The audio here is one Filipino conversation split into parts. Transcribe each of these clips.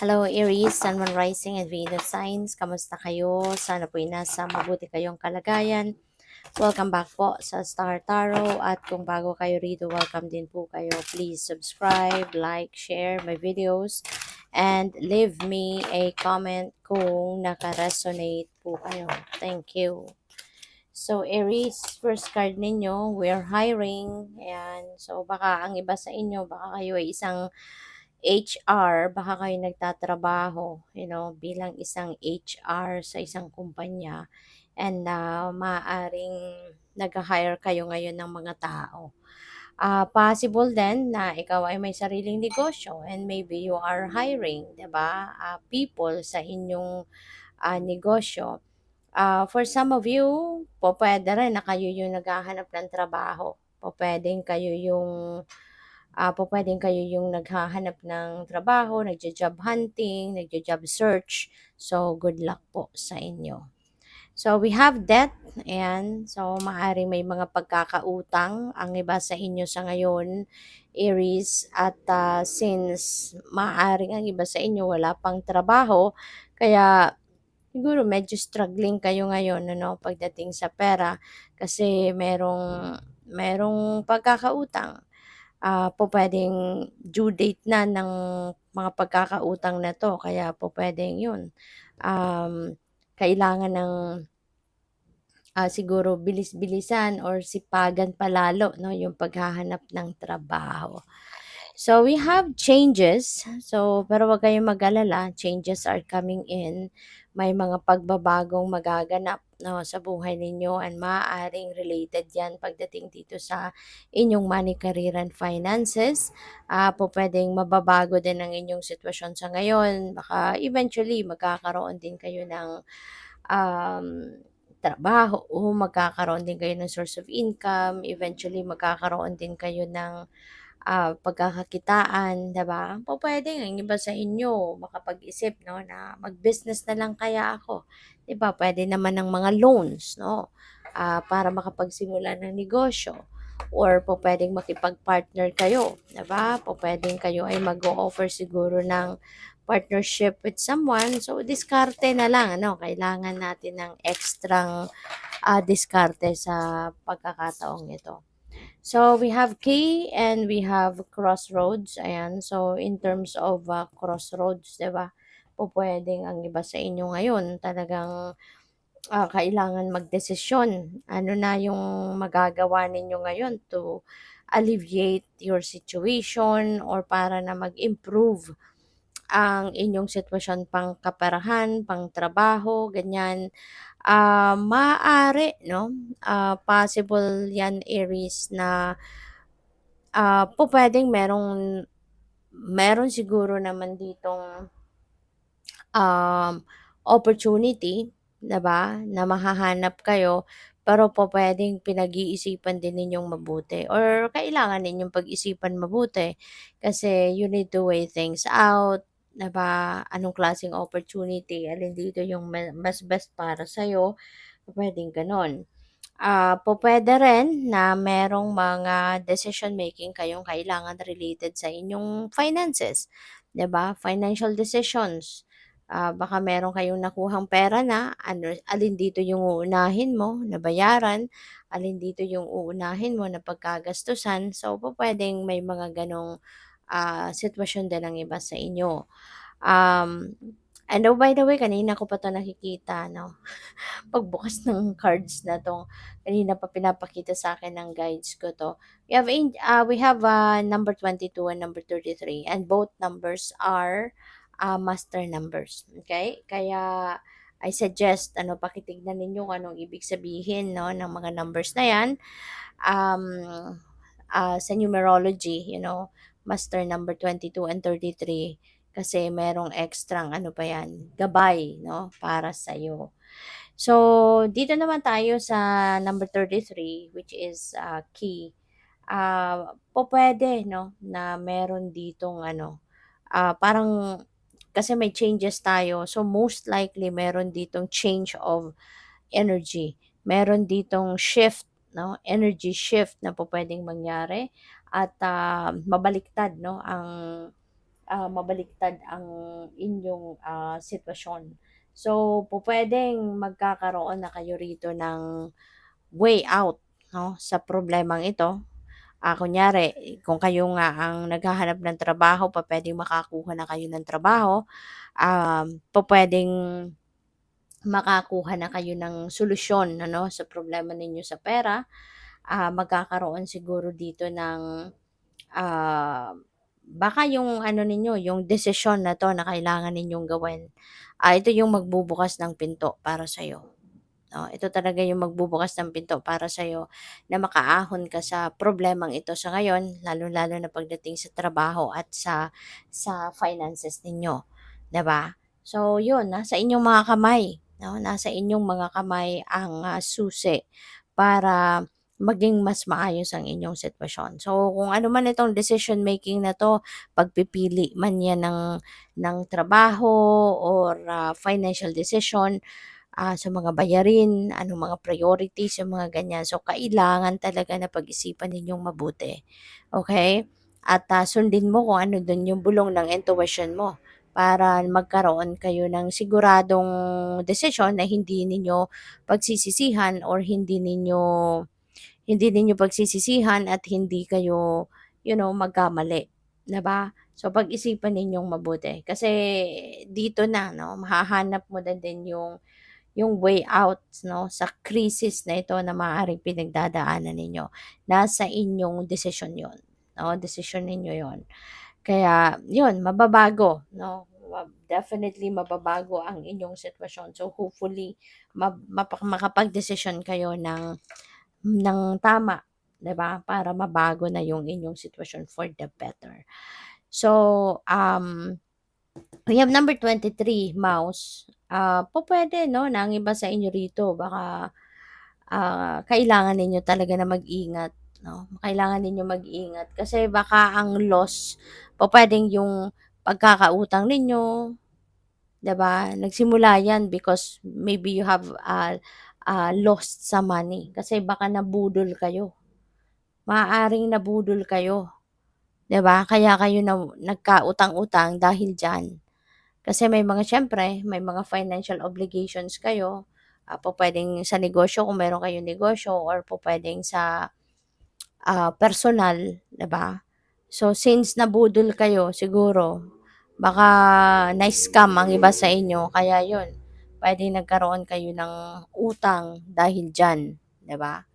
Hello Aries, Sun, Moon, Rising, and Venus signs. Kamusta kayo? Sana po'y nasa mabuti kayong kalagayan. Welcome back po sa Star Tarot. At kung bago kayo rito, welcome din po kayo. Please subscribe, like, share my videos, and leave me a comment kung naka-resonate po kayo. Thank you. So Aries, first card ninyo, we're hiring. Ayan. So baka ang iba sa inyo, baka kayo ay isang HR, baka kayo nagtatrabaho, bilang isang HR sa isang kumpanya and maaaring nag-hire kayo ngayon ng mga tao. Possible din na ikaw ay may sariling negosyo and maybe you are hiring, 'di ba? People sa inyong negosyo. For some of you, po pwede rin na kayo yung naghahanap ng trabaho. Po pwedeng kayo yung pupuwedeng kayo yung naghahanap ng trabaho, nagjo-job hunting, nagjo-job search. So, good luck po sa inyo. So, we have debt. Ayan. So, maaaring may mga pagkakautang ang iba sa inyo sa ngayon, Aries. At since maaaring ang iba sa inyo wala pang trabaho, kaya siguro medyo struggling kayo ngayon ano, pagdating sa pera kasi merong pagkakautang. Pupuwedeng due date na ng mga pagkakautang na 'to kaya pupuwedeng 'yun, kailangan ng, siguro bilis-bilisan or sipagan pa lalo 'no, yung paghahanap ng trabaho. So, we have changes. So, pero wag kayong mag-alala, changes are coming in. May mga pagbabagong magaganap 'no, sa buhay ninyo and maaaring related 'yan pagdating dito sa inyong money, career, and finances. Pupuwedeng mababago din ang inyong sitwasyon sa ngayon. Baka eventually magkakaroon din kayo ng, um, trabaho o magkakaroon din kayo ng source of income. Eventually magkakaroon din kayo ng pagkakakitaan, 'di ba? Pupuwedeng ang iba sa inyo makapag-isip 'no, na mag-business na lang kaya ako, 'di ba? Puwede naman ng mga loans 'no, para makapagsimula ng negosyo or pupuwedeng makipag-partner kayo, 'di ba? Pupuwedeng kayo ay mag-o-offer siguro ng partnership with someone. So, diskarte na lang ano, kailangan natin ng ekstrang, diskarte sa pagkakataong ito. So, we have key and we have crossroads. Ayan. So, in terms of crossroads, 'di ba? Pupuwedeng ang iba sa inyo ngayon talagang kailangan magdesisyon. Ano na yung magagawa ninyo ngayon to alleviate your situation or para na mag-improve ang inyong sitwasyon pang kaperahan, pang trabaho, ganyan. Maaari 'no, possible 'yan Aries na pupuwedeng meron siguro naman ditong, opportunity, 'di ba, na mahahanap kayo, pero pupuwedeng pinag-iisipan din ninyong mabuti or kailangan ninyong pag-isipan mabuti kasi you need to weigh things out, 'di ba? Anong klaseng opportunity, alin dito yung mas best para sa'yo, pupuwedeng gano'n. Pupuwede rin na merong mga decision making kayong kailangan related sa inyong finances, 'di ba? Financial decisions. Baka meron kayong nakuhang pera na ano, alin dito yung uunahin mo na bayaran, alin dito yung uunahin mo na pagkagastusan. So, pupuwedeng may mga gano'ng, sitwasyon din ang iba sa inyo. Um, and oh, by the way, kanina ko pa 'to nakikita 'no. Pagbukas ng cards na 'to, kanina pa pinapakita sa akin ng guides ko 'to. We have number 22 and number 33 and both numbers are, master numbers, okay? Kaya I suggest ano, pakitignan ninyo kung anong ibig sabihin 'no, ng mga numbers na 'yan. Um, sa numerology, master number 22 and 33 kasi merong ekstrang ano pa 'yan, gabay 'no, para sa'yo. So, dito naman tayo sa number 33 which is, key. Pupuwede 'no, na meron ditong ano, parang kasi may changes tayo. So, most likely meron ditong change of energy. Meron ditong shift 'no, energy shift na pupuwedeng mangyari at, mabaliktad 'no, ang mabaliktad ang inyong sitwasyon. So, pupwedeng magkakaroon na kayo rito ng way out, 'no, sa problemang ito. Kunyari kung kayo nga ang naghahanap ng trabaho, pupuwedeng makakuha na kayo ng trabaho, pupuwedeng makakuha na kayo ng solusyon ano, sa problema ninyo sa pera. Magkakaroon siguro dito ng, ah, baka yung ano ninyo, yung desisyon na 'to na kailangan ninyong gawin, ito yung magbubukas ng pinto para sa'yo. 'No, ito talaga yung magbubukas ng pinto para sa'yo na makaahon ka sa problemang ito sa ngayon, lalong-lalo na pagdating sa trabaho at sa finances ninyo, 'di ba? So yun, nasa inyong mga kamay, 'no, nasa inyong mga kamay ang, susi para maging mas maayos ang inyong sitwasyon. So kung ano man itong decision making na 'to, pagpipili man 'yan ng trabaho or, financial decision, sa mga bayarin, anong mga priorities, yung mga ganyan. So, kailangan talaga na pag-isipan ninyong mabuti, okay? At, sundin mo kung ano dun yung bulong ng intuition mo para magkaroon kayo ng siguradong desisyon na hindi ninyo pagsisisihan or hindi ninyo pagsisisihan at hindi kayo, magkamali, 'di ba? So, pag-isipan ninyong mabuti kasi dito na 'no, mahahanap mo na din yung way out 'no, sa krisis na ito na maaaring pinagdadaanan ninyo. Nasa inyong desisyon 'yon, 'no, desisyon ninyo 'yon. Kaya 'yun, mababago 'no, definitely mababago ang inyong sitwasyon. So, hopefully makapagdesisyon kayo ng tama, 'di ba, para mabago na yung inyong sitwasyon for the better. So, we have number 23, mouse. Pupuwede 'no, na ang iba sa inyo rito baka, kailangan ninyo talaga na mag-ingat 'no, kailangan ninyo mag-ingat kasi baka ang loss pupuwedeng yung pagkakautang ninyo, 'di ba, nagsimula 'yan because maybe you have, lost some money kasi baka nabudol kayo. Maaaring nabudol kayo, 'di ba, kaya kayo nagkautang-utang dahil diyan. Kasi may mga siyempre, may mga financial obligations kayo, pupuwedeng sa negosyo kung meron kayong negosyo or pupuwedeng sa, personal, 'di ba? So, since nabudol kayo siguro, baka na-scam ang iba sa inyo kaya 'yun, puwedeng nagkaroon kayo ng utang dahil diyan, 'di ba?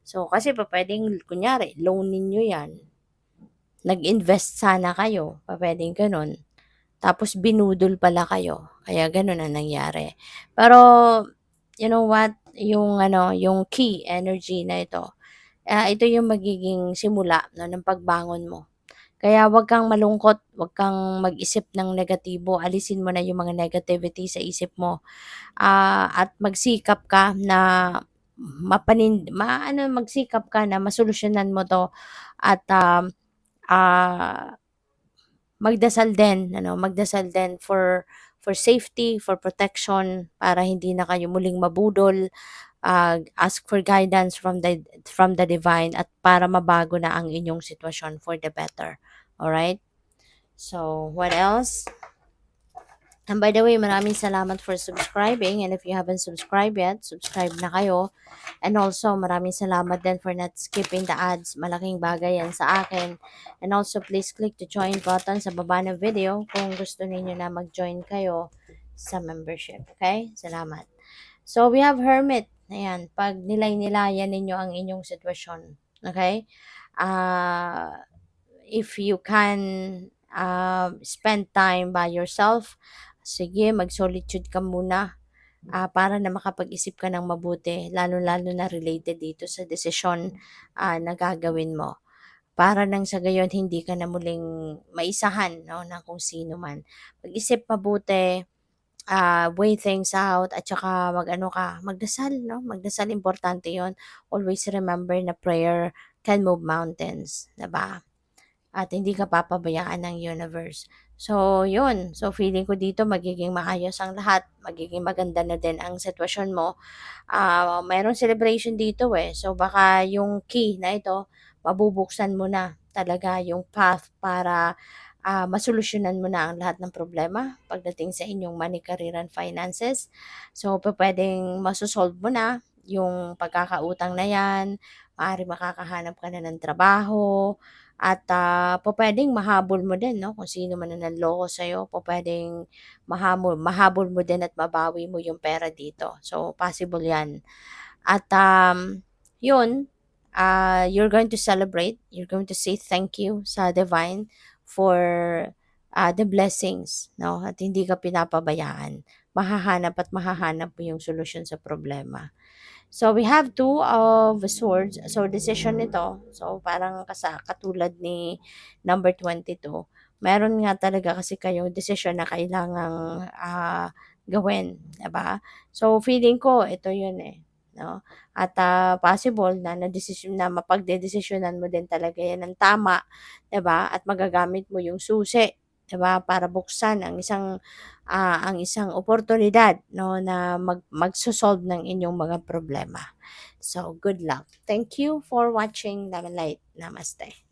So, kasi pupuwedeng kunyari loan ninyo 'yan, nag-invest sana kayo, pupuwedeng gano'n. Tapos binudol pala kayo, kaya gano'n ang nangyari. Pero, you know what, yung ano, yung key energy na ito yung magiging simula 'no, ng pagbangon mo. Kaya 'wag kang malungkot, 'wag kang mag-isip ng negatibo, alisin mo na yung mga negativity sa isip mo, at magsikap ka na magsikap ka na masolusyunan mo 'to at, ah magdasal din for safety, for protection, para hindi na kayo muling mabudol, ask for guidance from the divine at para mabago na ang inyong sitwasyon for the better, alright? So, what else? And by the way, maraming salamat for subscribing, and if you haven't subscribed yet, subscribe na kayo. And also, maraming salamat din for not skipping the ads. Malaking bagay yan sa akin. And also, please click the join button sa baba ng video kung gusto niyo na mag-join kayo sa membership. Okay? Salamat. So, we have Hermit. Ayan, pag nilay-nilayan ninyo ang inyong sitwasyon. Okay? If you can spend time by yourself, sige, mag-solitude ka muna, para na makapag-isip ka ng mabuti, lalo-lalo na related dito sa desisyon, na gagawin mo. Para nang sa gayon hindi ka na muling maisahan 'no, ng kung sino man. Mag-isip mabuti, weigh things out at saka mag-ano ka, magdasal 'no, magdasal importante 'yon. Always remember na prayer can move mountains, 'di ba? At hindi ka papabayaan ng universe. So, yun. So, feeling ko dito magiging maayos ang lahat. Magiging maganda na din ang sitwasyon mo. Mayroong celebration dito eh. So, baka yung key na ito, mabubuksan mo na talaga yung path para masolusyonan mo na ang lahat ng problema pagdating sa inyong money, career, and finances. So, pupuwedeng maso-solve mo na yung pagkakautang na yan, maaring makakahanap ka na ng trabaho, at pupuwedeng mahabol mo din 'no, kung sino man ang nanloko sa'yo, pupuwedeng mahabol mo din at mabawi mo yung pera dito. So, possible 'yan. At, 'yun, you're going to celebrate, you're going to say thank you sa divine for, the blessings 'no, at hindi ka pinapabayaan. Mahahanap at mahahanap mo yung solusyon sa problema. So, we have two of swords. So, decision nito. So, parang katulad ni number 22. Meron nga talaga kasi kayong decision na kailangang gawin, 'di ba? So, feeling ko ito 'yun eh, 'no? At possible na mapagdedesisyonan mo din talaga 'yan ng tama, 'di ba? At magagamit mo yung susi, 'di ba? Para buksan ang isang oportunidad 'no, na magso-solve ng inyong mga problema. So, good luck. Thank you for watching Love and Light. Namaste.